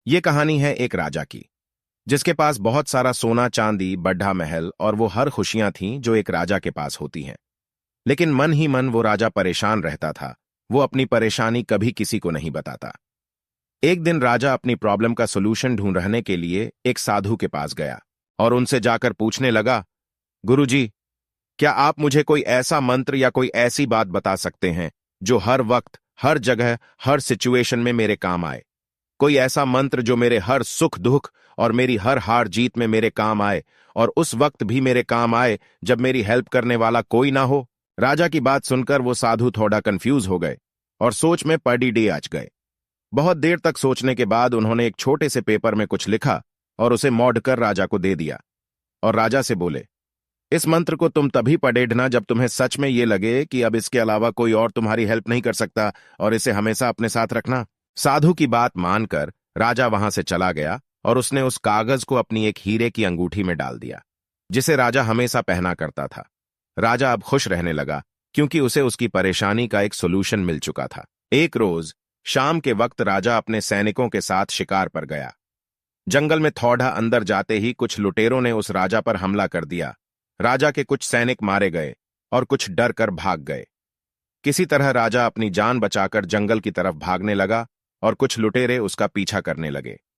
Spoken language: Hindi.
ये कहानी है एक राजा की, जिसके पास बहुत सारा सोना चांदी, बड़ा महल और वो हर खुशियां थीं जो एक राजा के पास होती हैं। लेकिन मन ही मन वो राजा परेशान रहता था। वो अपनी परेशानी कभी किसी को नहीं बताता। एक दिन राजा अपनी प्रॉब्लम का सोल्यूशन ढूंढने के लिए एक साधु के पास गया और उनसे जाकर पूछने लगा, गुरुजी, क्या आप मुझे कोई ऐसा मंत्र या कोई ऐसी बात बता सकते हैं जो हर वक्त, हर जगह, हर सिचुएशन में मेरे काम आए? कोई ऐसा मंत्र जो मेरे हर सुख दुख और मेरी हर हार जीत में मेरे काम आए, और उस वक्त भी मेरे काम आए जब मेरी हेल्प करने वाला कोई ना हो। राजा की बात सुनकर वो साधु थोड़ा कंफ्यूज हो गए और सोच में पड़ी डे आज गए। बहुत देर तक सोचने के बाद उन्होंने एक छोटे से पेपर में कुछ लिखा और उसे मोड़ कर राजा को दे दिया। और राजा से बोले, इस मंत्र को तुम तभी पढ़ना जब तुम्हें सच में ये लगे कि अब इसके अलावा कोई और तुम्हारी हेल्प नहीं कर सकता, और इसे हमेशा अपने साथ रखना। साधु की बात मानकर राजा वहां से चला गया और उसने उस कागज को अपनी एक हीरे की अंगूठी में डाल दिया, जिसे राजा हमेशा पहना करता था। राजा अब खुश रहने लगा क्योंकि उसे उसकी परेशानी का एक सोल्यूशन मिल चुका था। एक रोज शाम के वक्त राजा अपने सैनिकों के साथ शिकार पर गया। जंगल में थोड़ा अंदर जाते ही कुछ लुटेरों ने उस राजा पर हमला कर दिया। राजा के कुछ सैनिक मारे गए और कुछ डर कर भाग गए। किसी तरह राजा अपनी जान बचाकर जंगल की तरफ भागने लगा और कुछ लुटेरे उसका पीछा करने लगे।